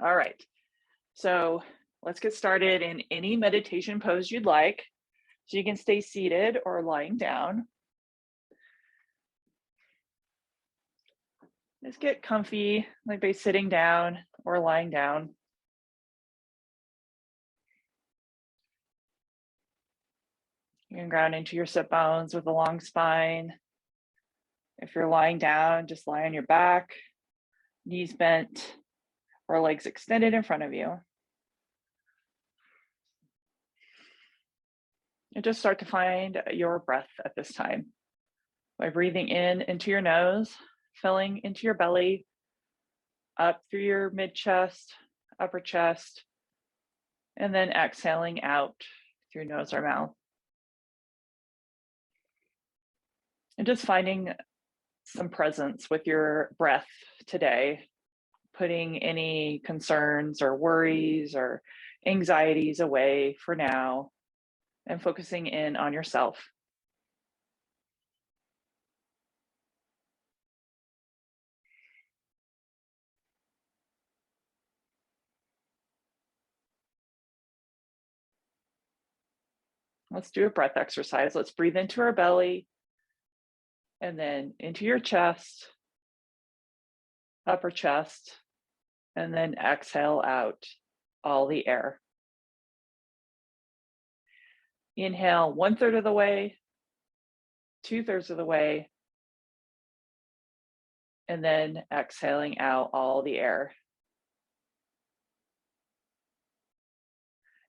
All right, so let's get started in any meditation pose you'd like. So you can stay seated or lying down. Just get comfy, like by sitting down or lying down. You can ground into your sit bones with a long spine. If you're lying down, just lie on your back, knees bent, or legs extended in front of you. And just start to find your breath at this time by breathing in into your nose, filling into your belly, up through your mid chest, upper chest, and then exhaling out through nose or mouth. And just finding some presence with your breath today, putting any concerns or worries or anxieties away for now and focusing in on yourself. Let's do a breath exercise. Let's breathe into our belly and then into your chest, upper chest, and then exhale out all the air. Inhale 1/3 of the way, 2/3 of the way, and then exhaling out all the air.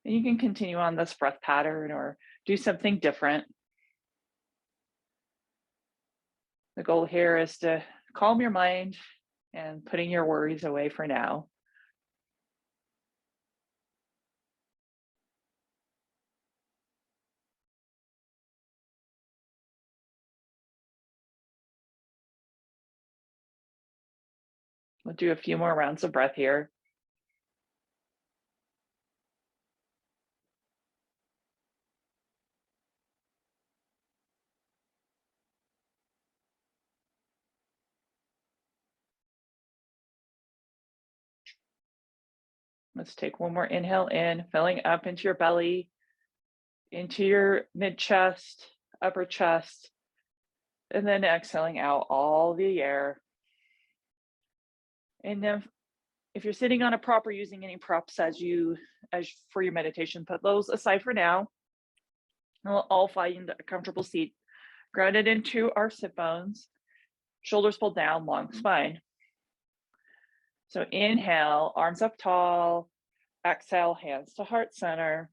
And you can continue on this breath pattern or do something different. The goal here is to calm your mind and putting your worries away for now. We'll do a few more rounds of breath here. Let's take one more inhale in, filling up into your belly, into your mid chest, upper chest, and then exhaling out all the air. And then if you're sitting on a prop or using any props as for your meditation, put those aside for now. And we'll all find a comfortable seat, grounded into our sit bones, shoulders pulled down, long spine. So inhale, arms up tall, exhale, hands to heart center.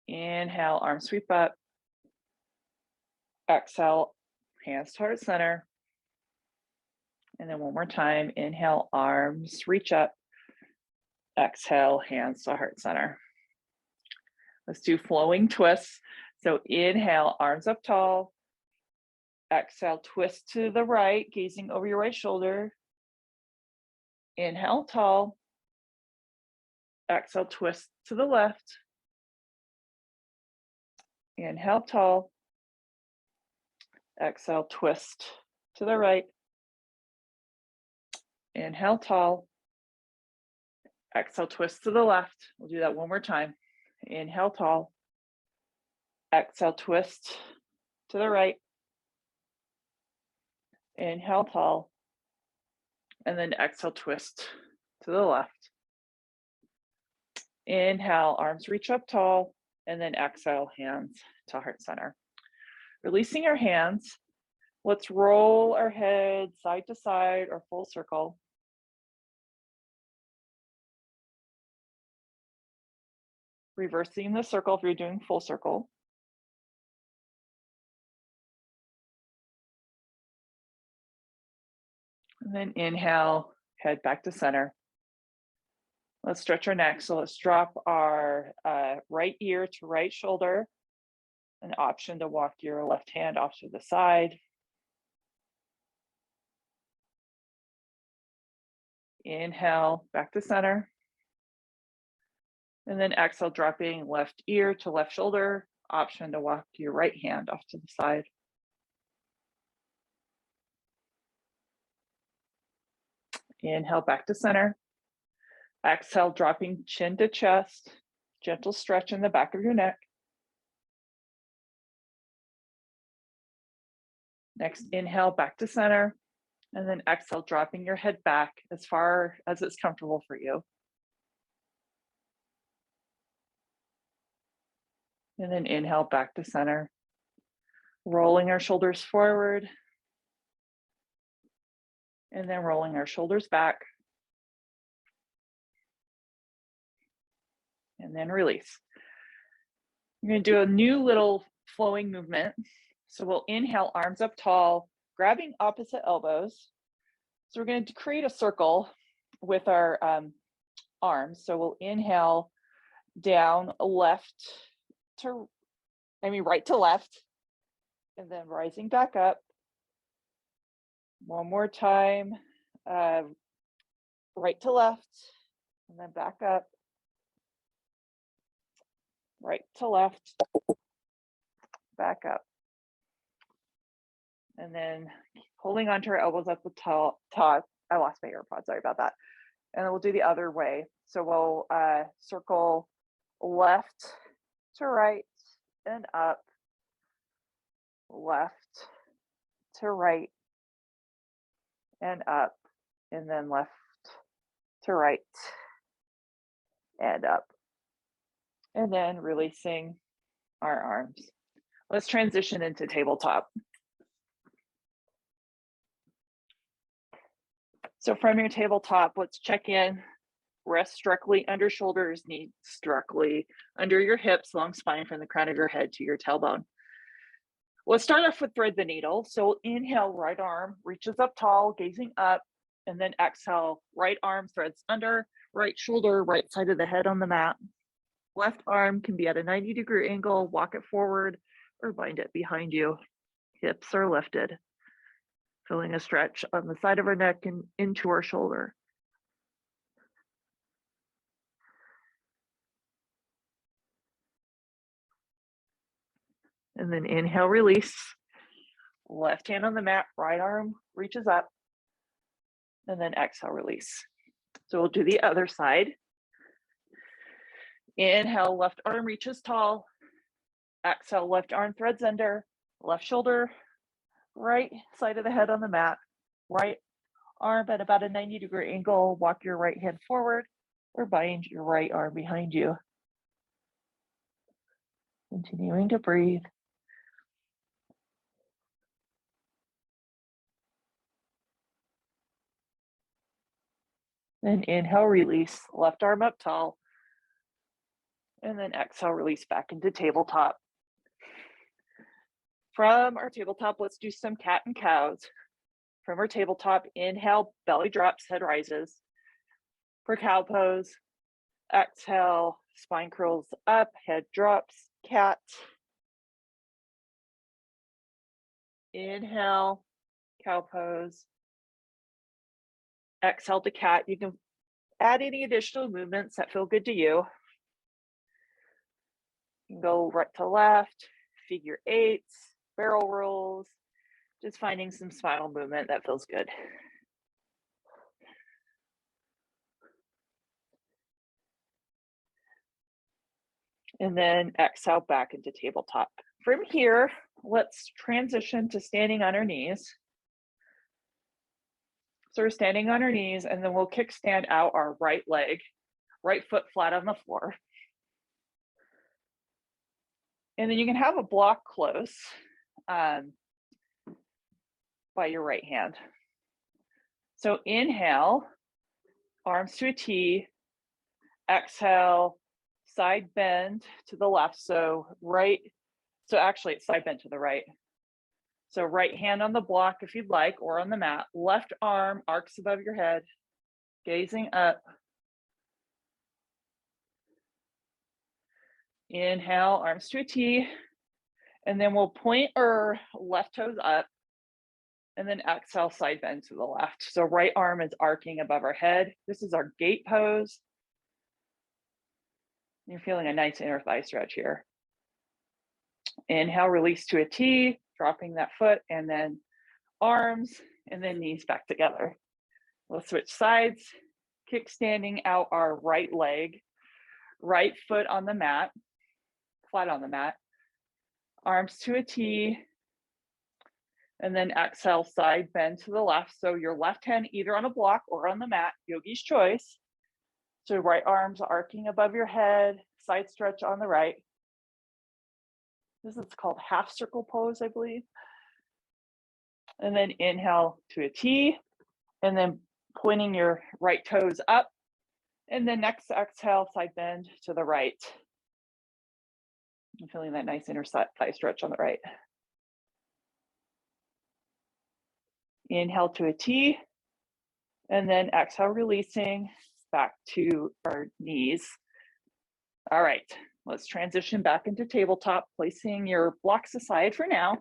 Inhale, arms sweep up. Exhale, hands to heart center. And then one more time, inhale, arms reach up. Exhale, hands to heart center. Let's do flowing twists. So inhale, arms up tall. Exhale, twist to the right, gazing over your right shoulder. Inhale, tall. Exhale, twist to the left. Inhale, tall. Exhale, twist to the right. Inhale, tall. Exhale, twist to the left. We'll do that one more time. Inhale, tall. Exhale, twist to the right. Inhale, tall. And then exhale, twist to the left. Inhale, arms reach up tall. And then exhale, hands to heart center. Releasing our hands, let's roll our head side to side or full circle. Reversing the circle if you're doing full circle. And then inhale, head back to center. Let's stretch our neck. So let's drop our right ear to right shoulder. An option to walk your left hand off to the side. Inhale, back to center. And then exhale, dropping left ear to left shoulder. Option to walk your right hand off to the side. Inhale back to center. Exhale, dropping chin to chest. Gentle stretch in the back of your neck. Next, inhale back to center. And then exhale, dropping your head back as far as it's comfortable for you. And then inhale back to center. Rolling our shoulders forward. And then rolling our shoulders back. And then release. We're going to do a new little flowing movement. So we'll inhale, arms up tall, grabbing opposite elbows. So we're going to create a circle with our arms. So we'll inhale down right to left, and then rising back up. One more time, right to left, and then back up. Right to left, back up. And then holding onto our elbows at the top. I lost my AirPod, sorry about that. And then we'll do the other way. So we'll circle left to right and up, left to right and up, and then left to right and up. And then releasing our arms. Let's transition into tabletop. So from your tabletop, let's check in. Rest directly under shoulders, knees directly under your hips, long spine from the crown of your head to your tailbone. Let's start off with thread the needle. So inhale, right arm reaches up tall, gazing up, and then exhale, right arm threads under, right shoulder, right side of the head on the mat. Left arm can be at a 90-degree angle, walk it forward, or bind it behind you. Hips are lifted, feeling a stretch on the side of our neck and into our shoulder. And then inhale, release. Left hand on the mat, right arm reaches up. And then exhale, release. So we'll do the other side. Inhale, left arm reaches tall. Exhale, left arm threads under. Left shoulder, right side of the head on the mat. Right arm at about a 90-degree angle. Walk your right hand forward or bind your right arm behind you. Continuing to breathe. Then inhale, release, left arm up tall. And then exhale, release back into tabletop. From our tabletop, let's do some cat and cows. From our tabletop, inhale, belly drops, head rises. For cow pose, exhale, spine curls up, head drops, cat. Inhale, cow pose. Exhale to cat. You can add any additional movements that feel good to you. You can go right to left, figure eights, barrel rolls, just finding some spinal movement that feels good. And then exhale back into tabletop. From here, let's transition to standing on our knees. So we're standing on our knees, and then we'll kickstand out our right leg, right foot flat on the floor. And then you can have a block close by your right hand. So inhale, arms to a T. Exhale, side bend to the left. So actually it's side bend to the right. So right hand on the block if you'd like, or on the mat. Left arm arcs above your head, gazing up. Inhale, arms to a T. And then we'll point our left toes up. And then exhale, side bend to the left. So right arm is arcing above our head. This is our gate pose. You're feeling a nice inner thigh stretch here. Inhale, release to a T, dropping that foot, and then arms, and then knees back together. We'll switch sides, kickstanding out our right leg, right foot on the mat, flat on the mat, arms to a T, and then exhale, side bend to the left. So your left hand either on a block or on the mat, yogi's choice. So right arms arcing above your head, side stretch on the right. This is called half circle pose, I believe. And then inhale to a T, and then pointing your right toes up. And then next exhale, side bend to the right. I'm feeling that nice inner thigh stretch on the right. Inhale to a T, and then exhale, releasing back to our knees. All right, let's transition back into tabletop, placing your blocks aside for now.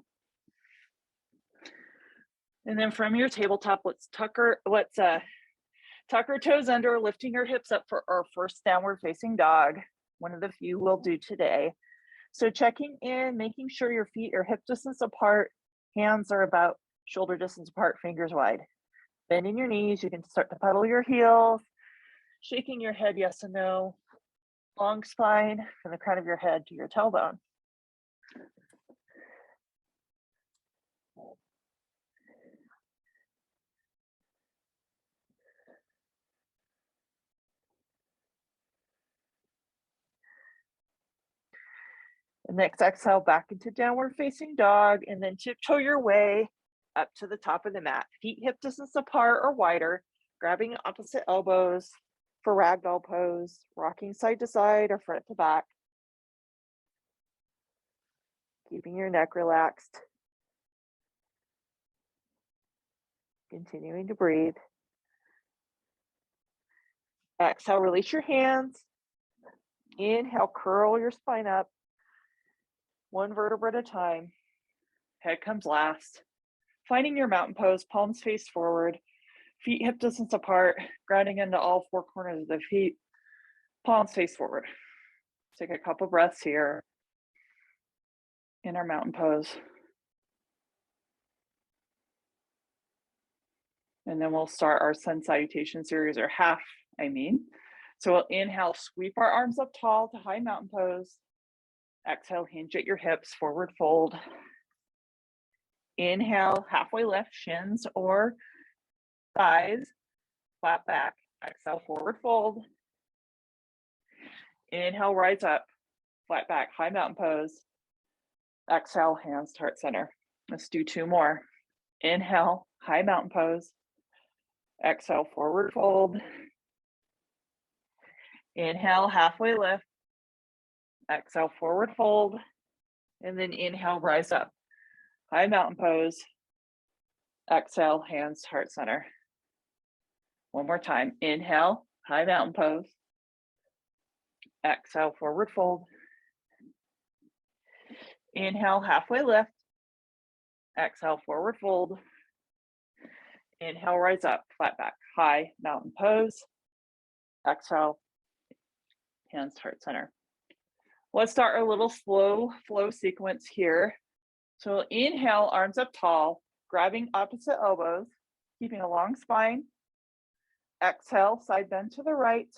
And then from your tabletop, let's tuck our toes under, lifting our hips up for our first downward facing dog, one of the few we'll do today. So checking in, making sure your feet are hip distance apart, hands are about shoulder distance apart, fingers wide. Bending your knees, you can start to pedal your heels, shaking your head yes and no, long spine from the crown of your head to your tailbone. And next exhale back into downward facing dog, and then tiptoe your way up to the top of the mat. Feet hip distance apart or wider, grabbing opposite elbows for ragdoll pose, rocking side to side or front to back. Keeping your neck relaxed. Continuing to breathe. Exhale, release your hands. Inhale, curl your spine up. One vertebra at a time. Head comes last. Finding your mountain pose, palms face forward, feet hip distance apart, grounding into all four corners of the feet, palms face forward. Take a couple breaths here in our mountain pose. And then we'll start our sun salutation series, or half, So we'll inhale, sweep our arms up tall to high mountain pose. Exhale, hinge at your hips, forward fold. Inhale, halfway lift, shins or thighs, flat back. Exhale, forward fold. Inhale, rise up, flat back, high mountain pose. Exhale, hands to heart center. Let's do two more. Inhale, high mountain pose. Exhale, forward fold. Inhale, halfway lift. Exhale, forward fold. And then inhale, rise up. High mountain pose. Exhale, hands to heart center. One more time. Inhale, high mountain pose. Exhale, forward fold. Inhale, halfway lift. Exhale, forward fold. Inhale, rise up, flat back, high mountain pose. Exhale, hands to heart center. Let's start our little slow flow sequence here. So inhale, arms up tall, grabbing opposite elbows, keeping a long spine. Exhale, side bend to the right,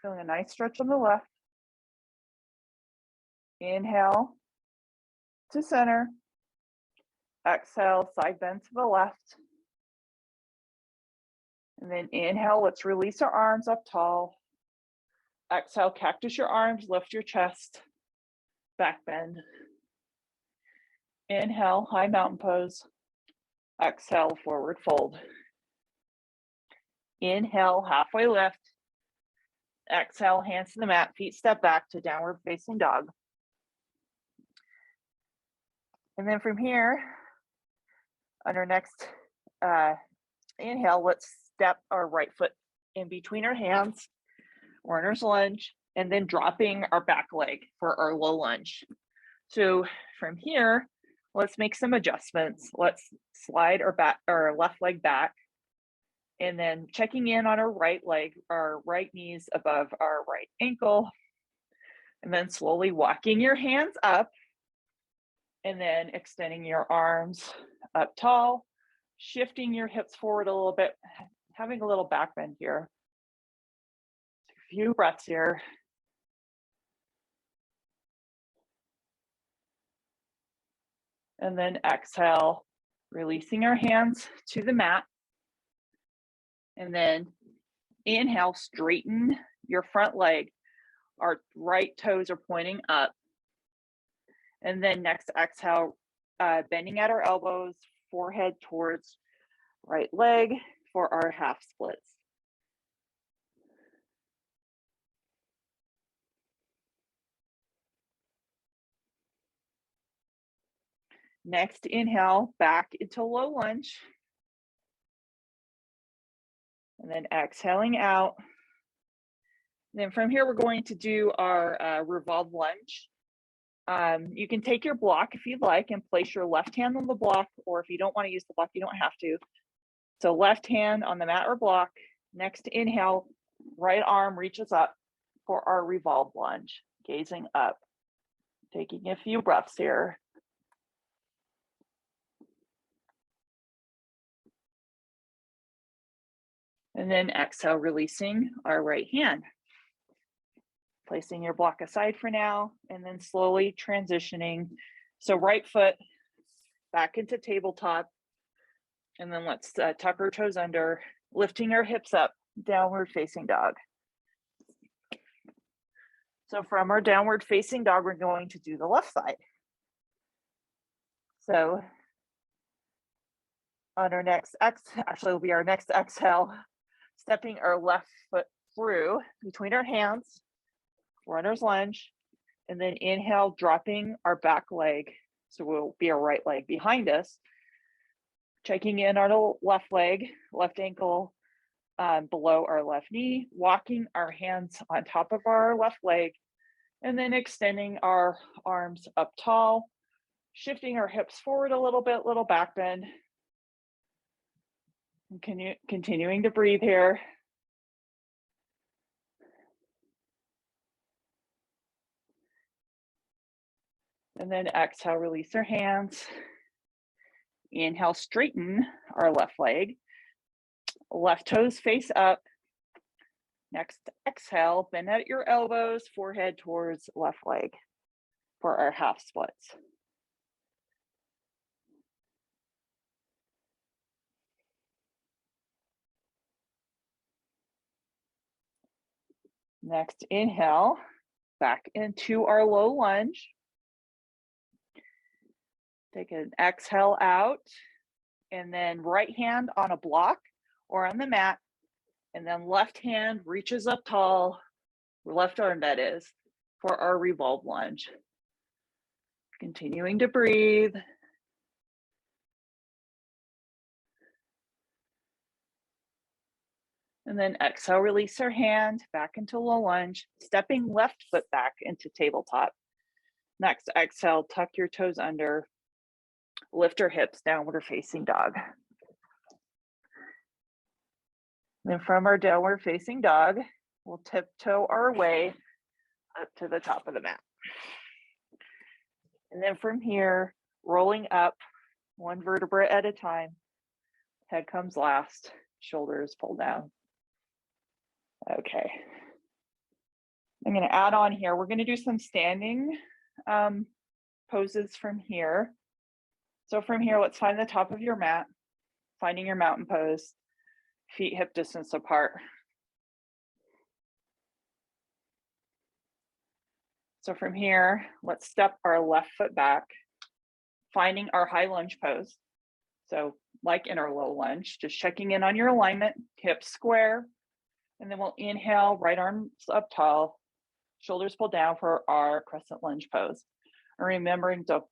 feeling a nice stretch on the left. Inhale to center. Exhale, side bend to the left. And then inhale, let's release our arms up tall. Exhale, cactus your arms, lift your chest, back bend. Inhale, high mountain pose. Exhale, forward fold. Inhale, halfway lift. Exhale, hands to the mat, feet step back to downward facing dog. And then from here, on our next inhale, let's step our right foot in between our hands, runner's lunge, and then dropping our back leg for our low lunge. So from here, let's make some adjustments. Let's slide our left leg back, and then checking in on our right leg, our right knees above our right ankle, and then slowly walking your hands up, and then extending your arms up tall, shifting your hips forward a little bit, having a little back bend here. A few breaths here. And then exhale, releasing our hands to the mat. And then inhale, straighten your front leg. Our right toes are pointing up. And then next exhale, bending at our elbows, forehead towards right leg for our half splits. Next, inhale, back into low lunge. And then exhaling out. And then from here, we're going to do our revolve lunge. You can take your block if you'd like and place your left hand on the block, or if you don't want to use the block, you don't have to. So left hand on the mat or block. Next inhale, right arm reaches up for our revolve lunge, gazing up. Taking a few breaths here. And then exhale, releasing our right hand. Placing your block aside for now, and then slowly transitioning. So right foot back into tabletop. And then let's tuck our toes under, lifting our hips up, downward facing dog. So from our downward facing dog, we're going to do the left side. So on our next actually will be our next exhale, stepping our left foot through between our hands, runner's lunge, and then inhale, dropping our back leg. So we'll be our right leg behind us, checking in our left leg, left ankle below our left knee, walking our hands on top of our left leg, and then extending our arms up tall, shifting our hips forward a little bit, little back bend. And continuing to breathe here. And then exhale, release our hands. Inhale, straighten our left leg. Left toes face up. Next exhale, bend at your elbows, forehead towards left leg for our half splits. Next inhale, back into our low lunge. Take an exhale out, and then right hand on a block or on the mat, and then left hand reaches up tall, left arm that is, for our revolve lunge. Continuing to breathe. And then exhale, release our hand back into low lunge, stepping left foot back into tabletop. Next, exhale, tuck your toes under, lift our hips, downward facing dog. Then from our downward facing dog, we'll tiptoe our way up to the top of the mat. And then from here, rolling up one vertebra at a time. Head comes last, shoulders pull down. Okay. I'm going to add on here. We're going to do some standing poses from here. So from here, let's find the top of your mat, finding your mountain pose, feet hip distance apart. So from here, let's step our left foot back, finding our high lunge pose. So like in our low lunge, just checking in on your alignment, hips square, and then we'll inhale, right arms up tall, shoulders pull down for our crescent lunge pose. And remembering to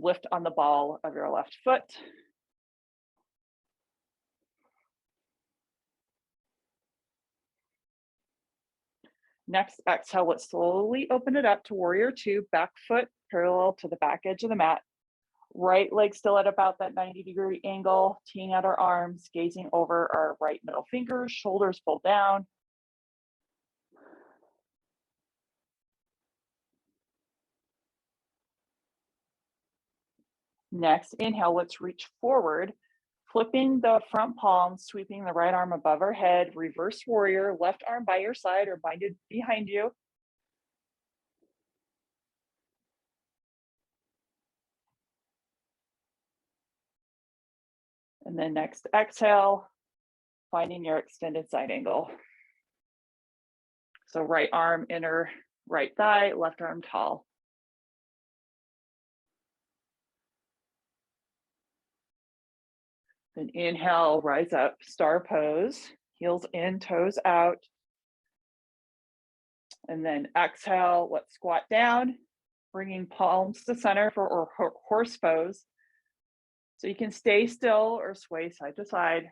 lift on the ball of your left foot. Next, exhale, let's slowly open it up to warrior two, back foot parallel to the back edge of the mat. Right leg still at about that 90-degree angle, teeing out our arms, gazing over our right middle fingers, shoulders pulled down. Next, inhale, let's reach forward, Flipping the front palm, sweeping the right arm above our head, reverse warrior, left arm by your side or binded behind you. And then next exhale, finding your extended side angle. So right arm, inner right thigh, left arm tall. Then inhale, rise up, star pose, heels in, toes out. And then exhale, let's squat down, bringing palms to center for horse pose. So you can stay still or sway side to side.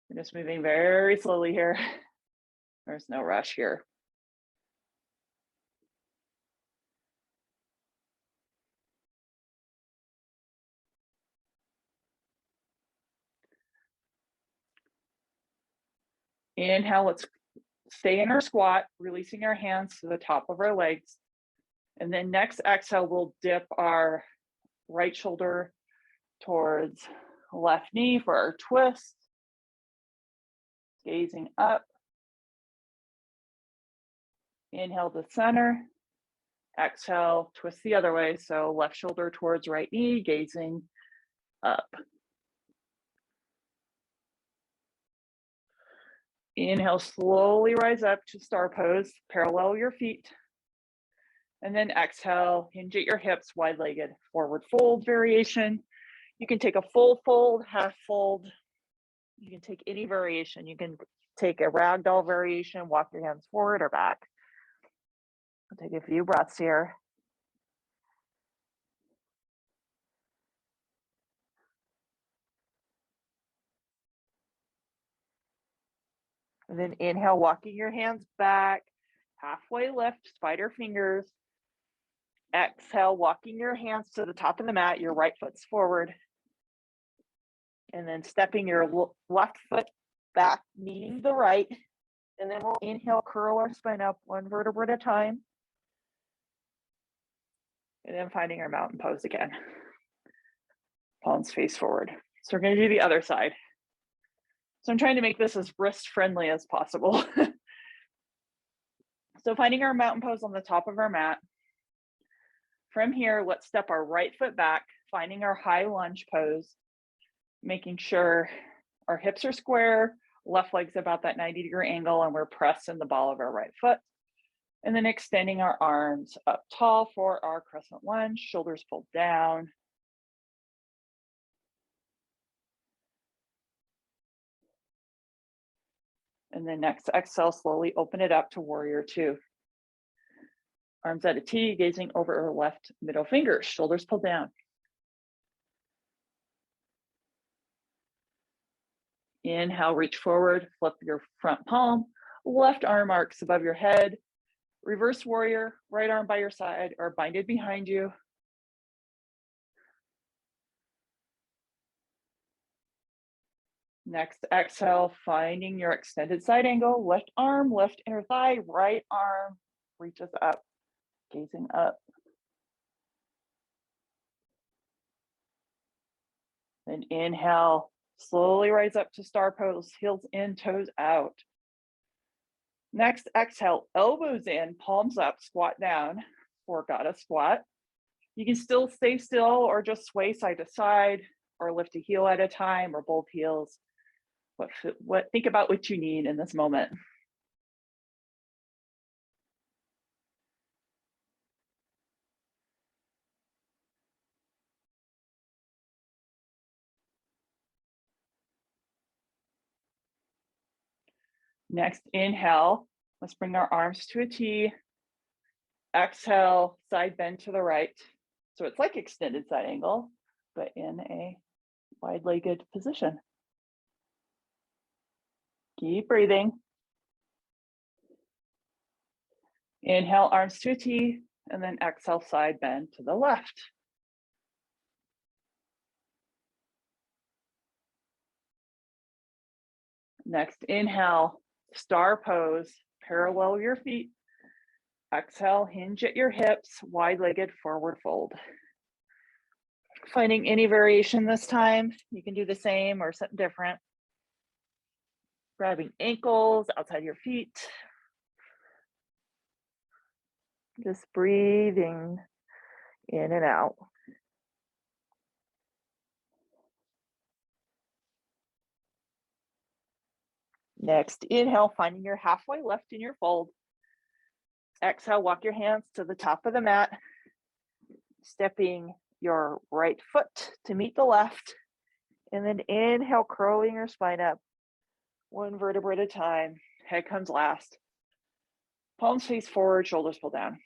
We're just moving very slowly here. There's no rush here. Inhale, let's stay in our squat, releasing our hands to the top of our legs. And then next exhale, we'll dip our right shoulder towards left knee for our twist. Gazing up. Inhale to center. Exhale, twist the other way. So left shoulder towards right knee, gazing up. Inhale, slowly rise up to star pose, parallel your feet. And then exhale, hinge at your hips, wide-legged forward fold variation. You can take a full fold, half fold. You can take any variation. You can take a ragdoll variation, walk your hands forward or back. I'll take a few breaths here. And then inhale, walking your hands back, halfway lift, spider fingers. Exhale, walking your hands to the top of the mat, your right foot's forward. And then stepping your left foot back, meeting the right. And then we'll inhale, curl our spine up one vertebra at a time. And then finding our mountain pose again. Palms face forward. So we're going to do the other side. So I'm trying to make this as wrist friendly as possible. So finding our mountain pose on the top of our mat. From here, let's step our right foot back, finding our high lunge pose, making sure our hips are square, left leg's about that 90-degree angle, and we're pressing the ball of our right foot. And then extending our arms up tall for our crescent lunge, shoulders pulled down. And then next exhale, slowly open it up to warrior two. Arms at a T, gazing over our left middle finger, shoulders pulled down. Inhale, reach forward, flip your front palm, left arm arcs above your head, reverse warrior, right arm by your side or binded behind you. Next exhale, finding your extended side angle, left arm, left inner thigh, right arm reaches up, gazing up. Then inhale, slowly rise up to star pose, heels in, toes out. Next exhale, elbows in, palms up, squat down for goddess squat. You can still stay still or just sway side to side or lift a heel at a time or both heels. Think about what you need in this moment. Next, inhale, let's bring our arms to a T. Exhale, side bend to the right. So it's like extended side angle, but in a wide-legged position. Keep breathing. Inhale, arms to a T, and then exhale, side bend to the left. Next, inhale, star pose, parallel your feet. Exhale, hinge at your hips, wide-legged forward fold. Finding any variation this time, you can do the same or something different. Grabbing ankles outside your feet. Just breathing in and out. Next, inhale, finding your halfway left in your fold. Exhale, walk your hands to the top of the mat, stepping your right foot to meet the left, and then inhale, curling your spine up, one vertebra at a time. Head comes last. Palms face forward, shoulders pull down.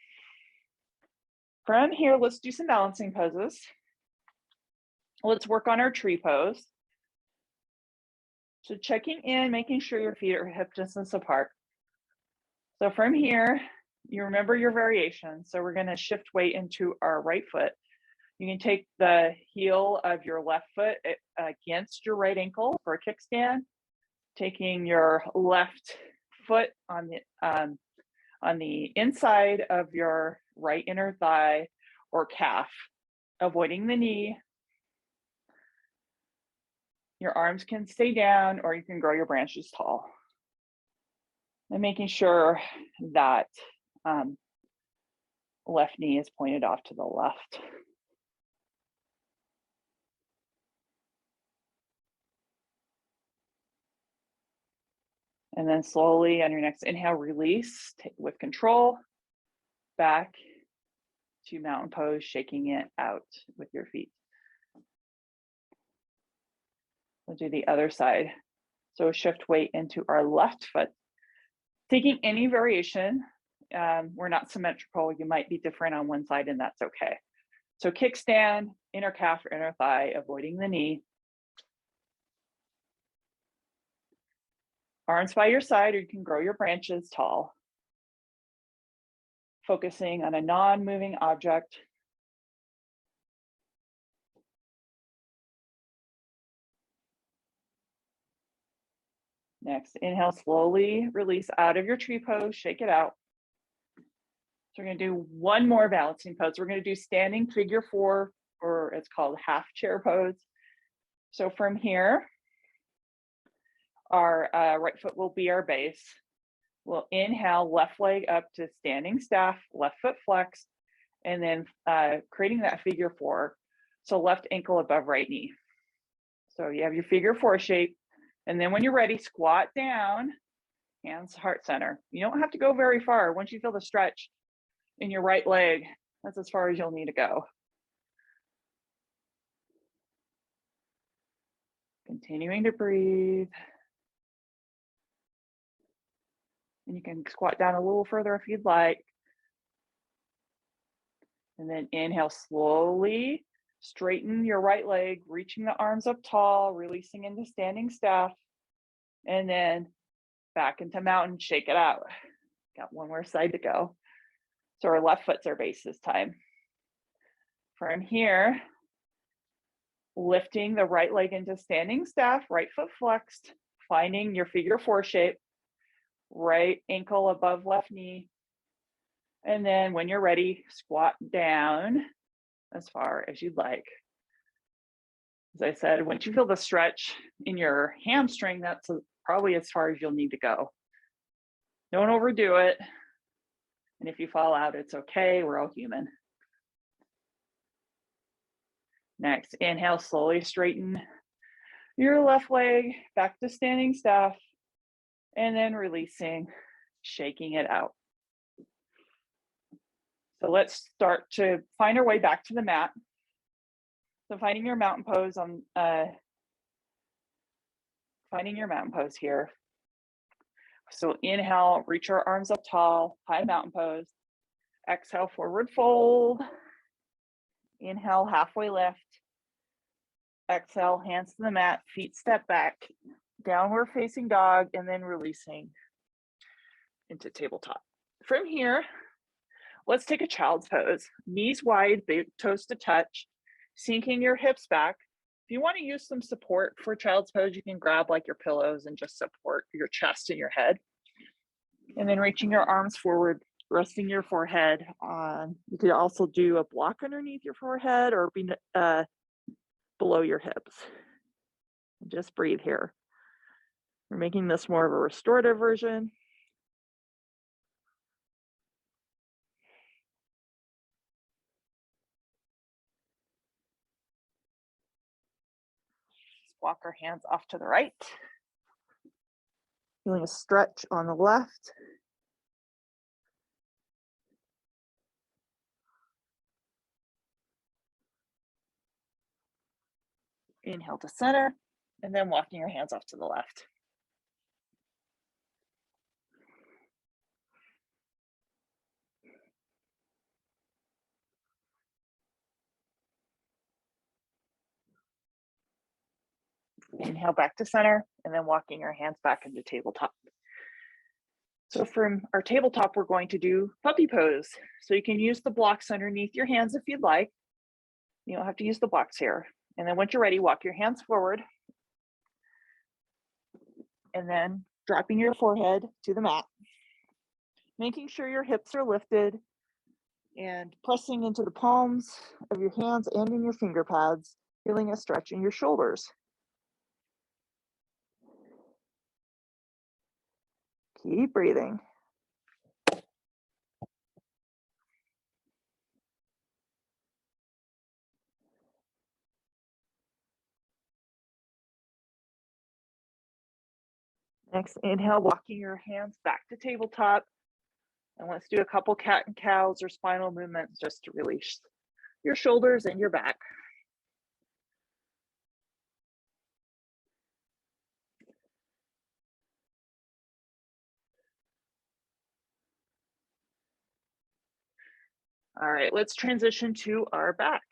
From here, let's do some balancing poses. Let's work on our tree pose. So checking in, making sure your feet are hip distance apart. So from here, you remember your variation. So we're going to shift weight into our right foot. You can take the heel of your left foot against your right ankle for a kickstand, taking your left foot on the inside of your right inner thigh or calf, avoiding the knee. Your arms can stay down, or you can grow your branches tall. And making sure that left knee is pointed off to the left. And then slowly on your next inhale, release, take with control, back to mountain pose, shaking it out with your feet. We'll do the other side. So shift weight into our left foot. Taking any variation, we're not symmetrical. You might be different on one side and that's okay. So kickstand, inner calf or inner thigh, avoiding the knee. Arms by your side, or you can grow your branches tall. Focusing on a non-moving object. Next, inhale, slowly release out of your tree pose, shake it out. So we're gonna do one more balancing pose. We're gonna do standing figure four, or it's called half chair pose. So from here, our right foot will be our base. We'll inhale, left leg up to standing staff, left foot flexed, and then creating that figure four. So left ankle above right knee. So you have your figure four shape. And then when you're ready, squat down, hands heart center. You don't have to go very far. Once you feel the stretch in your right leg, that's as far as you'll need to go. Continuing to breathe. And you can squat down a little further if you'd like. And then inhale slowly, straighten your right leg, reaching the arms up tall, releasing into standing staff. And then back into mountain, shake it out. Got one more side to go. So our left foot's our base this time. From here, lifting the right leg into standing staff, right foot flexed, finding your figure four shape, right ankle above left knee. And then when you're ready, squat down as far as you'd like. As I said, once you feel the stretch in your hamstring, that's probably as far as you'll need to go. Don't overdo it. And if you fall out, it's okay. We're all human. Next, inhale, slowly straighten your left leg back to standing staff, and then releasing, shaking it out. So let's start to find our way back to the mat. So finding your mountain pose here. So inhale, reach our arms up tall, high mountain pose. Exhale, forward fold. Inhale, halfway lift. Exhale, hands to the mat, feet step back, downward facing dog, and then releasing into tabletop. From here, let's take a child's pose. Knees wide, big toes to touch, sinking your hips back. If you want to use some support for child's pose, you can grab like your pillows and just support your chest and your head. And then reaching your arms forward, resting your forehead on, you could also do a block underneath your forehead or be below your hips. Just breathe here. We're making this more of a restorative version. Just walk our hands off to the right. Feeling a stretch on the left. Inhale to center, and then walking your hands off to the left. Inhale back to center, and then walking your hands back into tabletop. So from our tabletop, we're going to do puppy pose. So you can use the blocks underneath your hands if you'd like. You don't have to use the blocks here. And then once you're ready, walk your hands forward. And then dropping your forehead to the mat. Making sure your hips are lifted and pressing into the palms of your hands and in your finger pads, feeling a stretch in your shoulders. Keep breathing. Next, inhale, walking your hands back to tabletop. And let's do a couple cat and cows or spinal movements just to release your shoulders and your back. All right, let's transition to our back.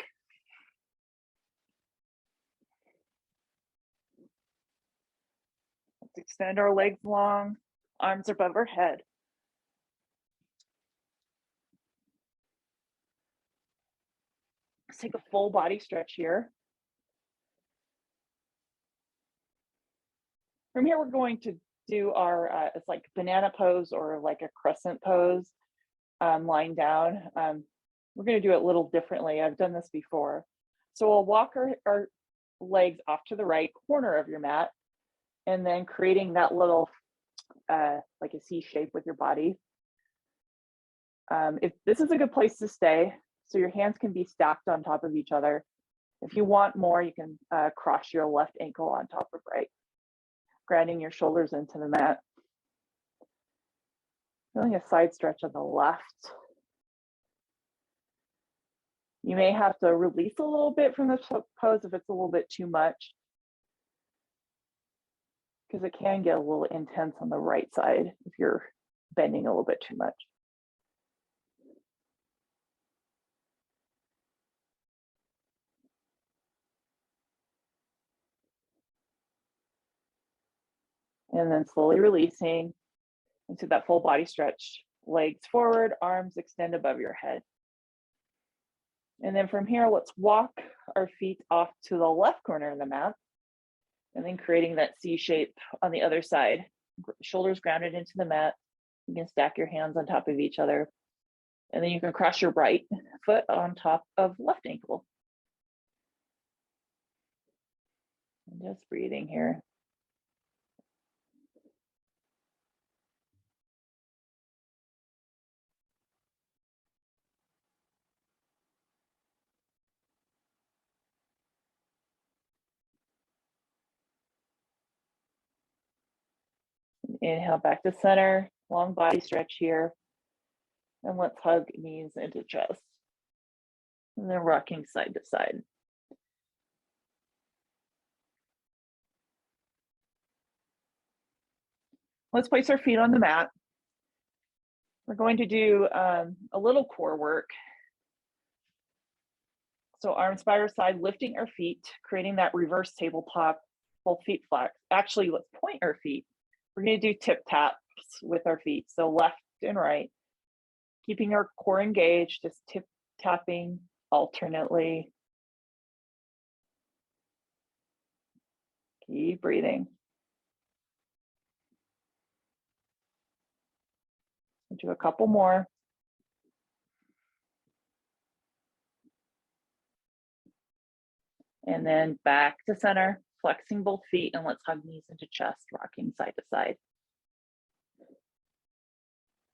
Let's extend our legs long, arms above our head. Let's take a full body stretch here. From here, we're going to do our, it's like banana pose or like a crescent pose, lying down. We're going to do it a little differently. I've done this before. So we'll walk our legs off to the right corner of your mat, and then creating that little, like a C shape with your body. If this is a good place to stay, so your hands can be stacked on top of each other. If you want more, you can cross your left ankle on top of right, grounding your shoulders into the mat. Feeling a side stretch on the left. You may have to release a little bit from the pose if it's a little bit too much, because it can get a little intense on the right side if you're bending a little bit too much. And then slowly releasing into that full body stretch. Legs forward, arms extend above your head. And then from here, let's walk our feet off to the left corner of the mat, and then creating that C shape on the other side. Shoulders grounded into the mat. You can stack your hands on top of each other. And then you can cross your right foot on top of left ankle. And just breathing here. Inhale back to center, long body stretch here. And let's hug knees into chest. And then rocking side to side. Let's place our feet on the mat. We're going to do a little core work. So arms by our side, lifting our feet, creating that reverse tabletop, full feet flex. Actually, let's point our feet. We're going to do tip taps with our feet. So left and right, keeping our core engaged, just tip tapping alternately. Keep breathing. We'll do a couple more. And then back to center, flexing both feet, and let's hug knees into chest, rocking side to side.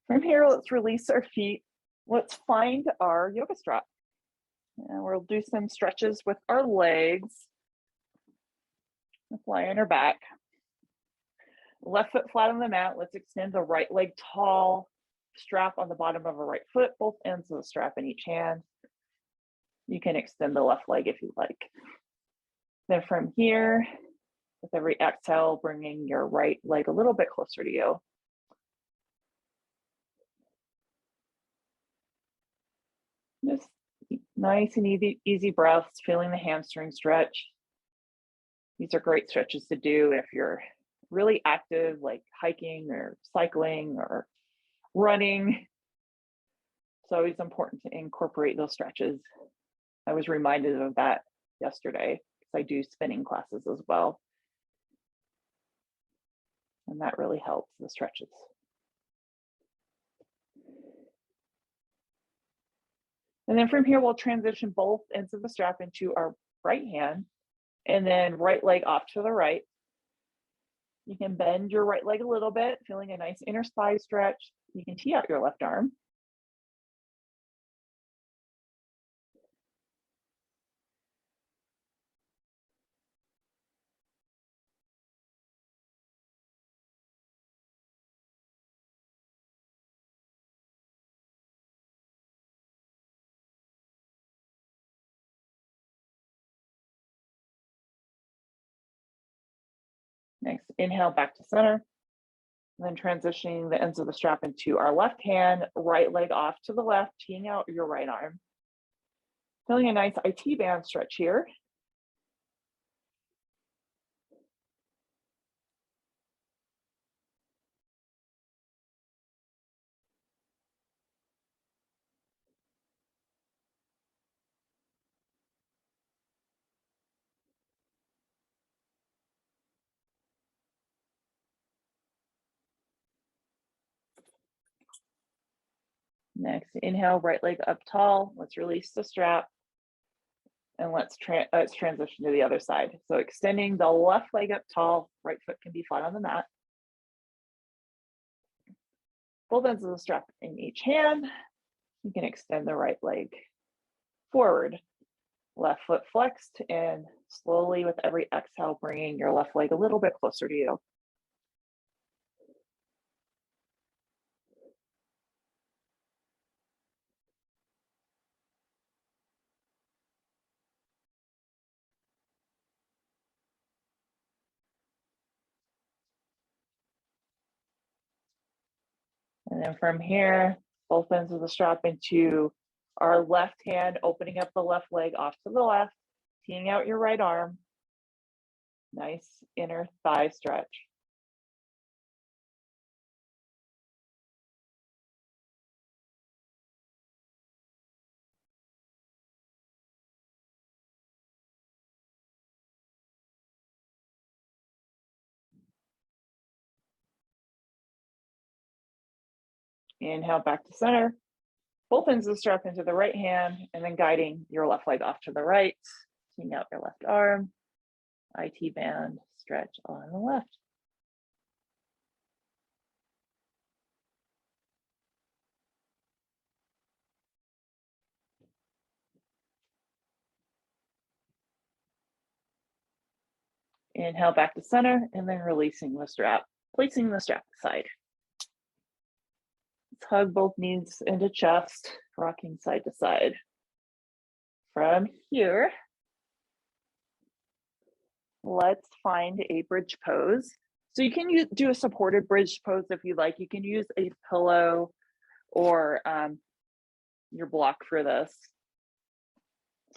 From here, let's release our feet. Let's find our yoga strap. And we'll do some stretches with our legs. Let's lie on our back. Left foot flat on the mat. Let's extend the right leg tall, strap on the bottom of our right foot, both ends of the strap in each hand. You can extend the left leg if you like. Then from here, with every exhale, bringing your right leg a little bit closer to you. Just nice and easy breaths, feeling the hamstring stretch. These are great stretches to do if you're really active, like hiking or cycling or running. It's always important to incorporate those stretches. I was reminded of that yesterday because I do spinning classes as well. And that really helps, the stretches. And then from here, we'll transition both ends of the strap into our right hand, and then right leg off to the right. You can bend your right leg a little bit, feeling a nice inner thigh stretch. You can tee out your left arm. Next, inhale back to center. And then transitioning the ends of the strap into our left hand, right leg off to the left, teeing out your right arm. Feeling a nice IT band stretch here. Next, inhale, right leg up tall. Let's release the strap. And let's transition to the other side. So extending the left leg up tall, right foot can be flat on the mat. Both ends of the strap in each hand. You can extend the right leg forward. Left foot flexed, and slowly with every exhale, bringing your left leg a little bit closer to you. And then from here, both ends of the strap into our left hand, opening up the left leg off to the left, teeing out your right arm. Nice inner thigh stretch. Inhale back to center. Both ends of the strap into the right hand, and then guiding your left leg off to the right, teeing out your left arm, IT band stretch on the left. Inhale back to center, and then releasing the strap, placing the strap aside. Let's hug both knees into chest, rocking side to side. From here, let's find a bridge pose. So you can do a supported bridge pose if you like. You can use a pillow or your block for this.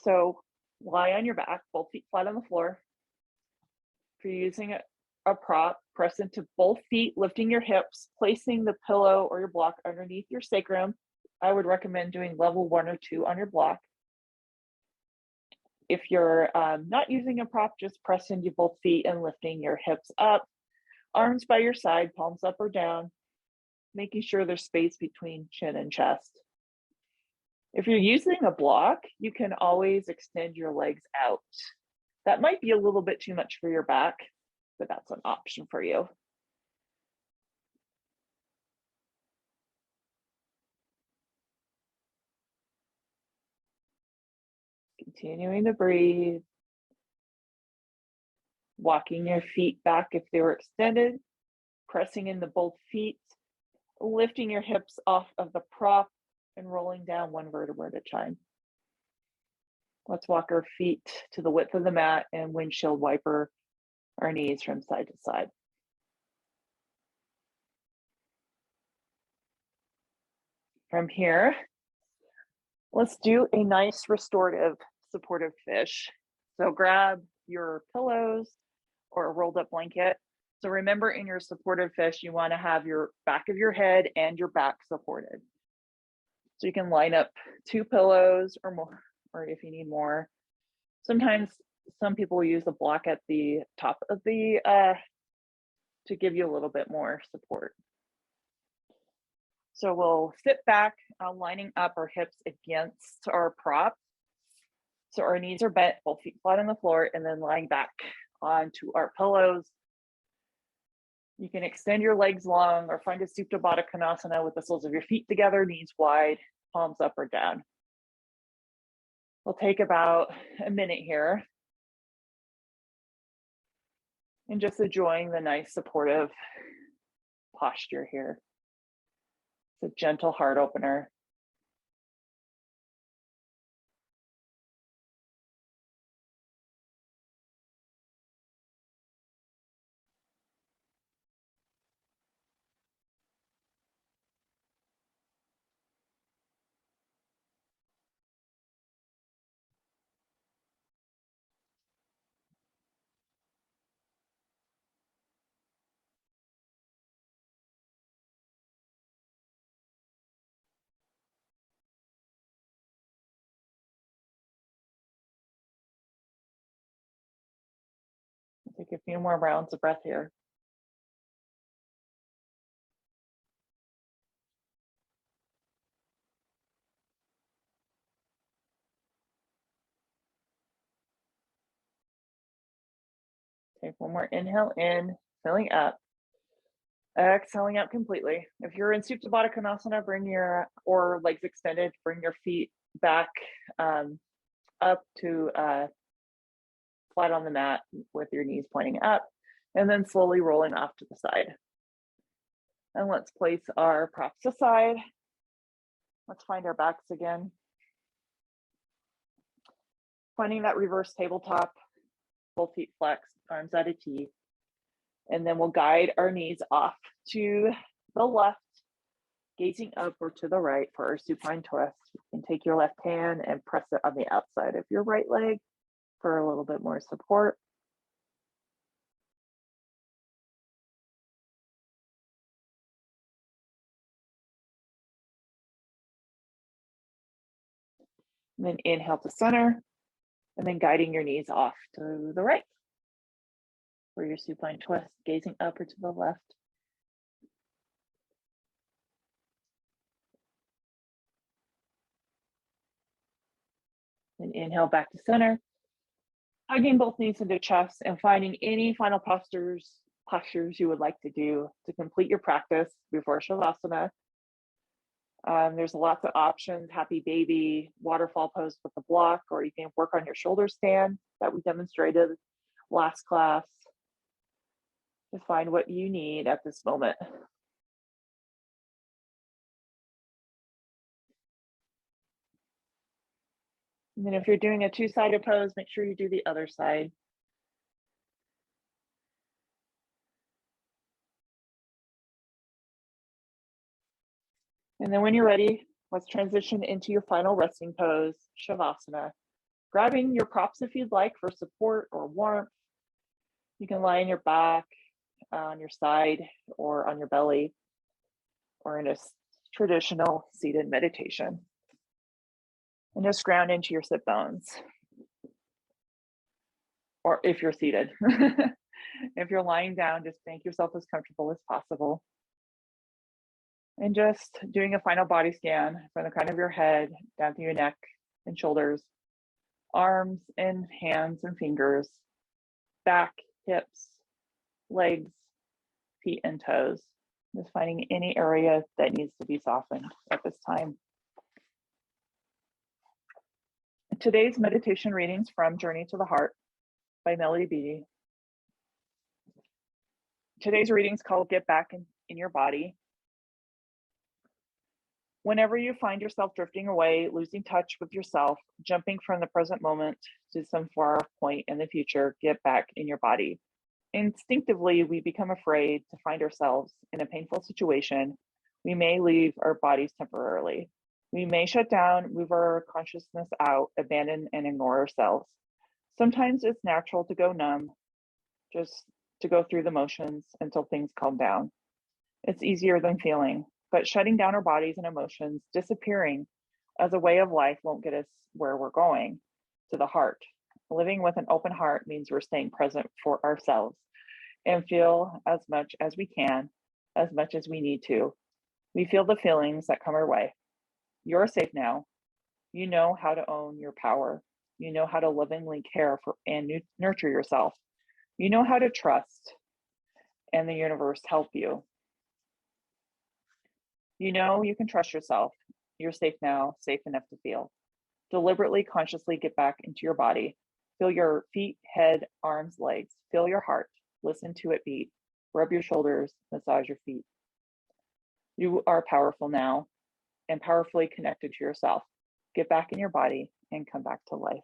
So lie on your back, both feet flat on the floor. If you're using a prop, press into both feet, lifting your hips, placing the pillow or your block underneath your sacrum. I would recommend doing level 1 or 2 on your block. If you're not using a prop, just press into both feet and lifting your hips up, arms by your side, palms up or down, making sure there's space between chin and chest. If you're using a block, you can always extend your legs out. That might be a little bit too much for your back, but that's an option for you. Continuing to breathe. Walking your feet back if they were extended, pressing into both feet, lifting your hips off of the prop and rolling down one vertebra at a time. Let's walk our feet to the width of the mat and windshield wiper our knees from side to side. From here, let's do a nice restorative supportive fish. So grab your pillows or a rolled up blanket. So remember, in your supportive fish, you want to have your back of your head and your back supported. So you can line up 2 pillows or more, or if you need more. Sometimes some people use a block at the top of the to give you a little bit more support. So we'll sit back, lining up our hips against our prop. So our knees are bent, both feet flat on the floor, and then lying back onto our pillows. You can extend your legs long or find a Supta Baddha Konasana with the soles of your feet together, knees wide, palms up or down. We'll take about a minute here and just enjoying the nice supportive posture here. It's a gentle heart opener. Take a few more rounds of breath here. Take one more inhale in, filling up. Exhaling out completely. If you're in Supta Baddha Konasana, bring your, or legs extended, bring your feet back up to flat on the mat with your knees pointing up, and then slowly rolling off to the side. And let's place our props aside. Let's find our backs again. Finding that reverse tabletop, both feet flexed, arms at a T. And then we'll guide our knees off to the left, gazing up or to the right for our supine twist. You can take your left hand and press it on the outside of your right leg for a little bit more support. And then inhale to center, and then guiding your knees off to the right for your supine twist, gazing up or to the left. And inhale back to center, hugging both knees into chest and finding any final postures you would like to do to complete your practice before Shavasana. There's lots of options: happy baby, waterfall pose with the block, or you can work on your shoulder stand that we demonstrated last class to find what you need at this moment. And then if you're doing a 2-sided pose, make sure you do the other side. And then when you're ready, let's transition into your final resting pose, Shavasana. Grabbing your props if you'd like for support or warmth. You can lie on your back, on your side, or on your belly, or in a traditional seated meditation. And just ground into your sit bones. Or if you're seated. If you're lying down, just make yourself as comfortable as possible. And just doing a final body scan from the crown of your head down through your neck and shoulders, arms and hands and fingers, back, hips, legs, feet, and toes. Just finding any area that needs to be softened at this time. Today's meditation readings from Journey to the Heart by Melody Beattie. Today's readings called Get Back in Your Body. Whenever you find yourself drifting away, losing touch with yourself, jumping from the present moment to some far off point in the future, get back in your body. Instinctively, we become afraid to find ourselves in a painful situation. We may leave our bodies temporarily. We may shut down, move our consciousness out, abandon and ignore ourselves. Sometimes it's natural to go numb, just to go through the motions until things calm down. It's easier than feeling, but shutting down our bodies and emotions, disappearing as a way of life won't get us where we're going, to the heart. Living with an open heart means we're staying present for ourselves and feel as much as we can, as much as we need to. We feel the feelings that come our way. You're safe now. You know how to own your power. You know how to lovingly care for and nurture yourself. You know how to trust, and the universe help you. You know you can trust yourself. You're safe now, safe enough to feel. Deliberately, consciously get back into your body. Feel your feet, head, arms, legs. Feel your heart. Listen to it beat. Rub your shoulders, massage your feet. You are powerful now and powerfully connected to yourself. Get back in your body and come back to life.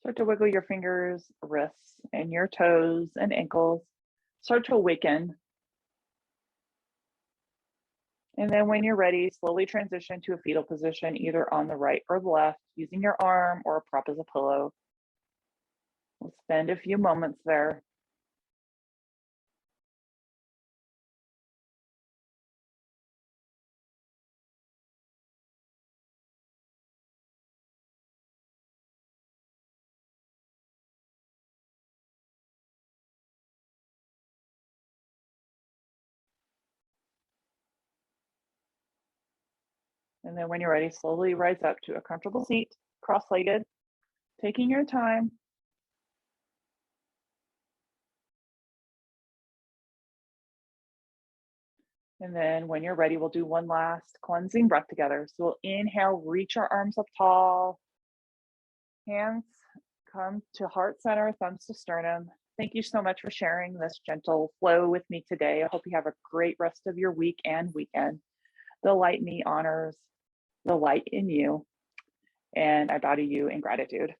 Start to wiggle your fingers, wrists, and your toes and ankles. Start to awaken. And then when you're ready, slowly transition to a fetal position, either on the right or the left, using your arm or a prop as a pillow. We'll spend a few moments there. And then when you're ready, slowly rise up to a comfortable seat, cross-legged, taking your time. And then when you're ready, we'll do one last cleansing breath together. So we'll inhale, reach our arms up tall. Hands come to heart center, thumbs to sternum. Thank you so much for sharing this gentle flow with me today. I hope you have a great rest of your week and weekend. The light in me honors the light in you, and I bow to you in gratitude.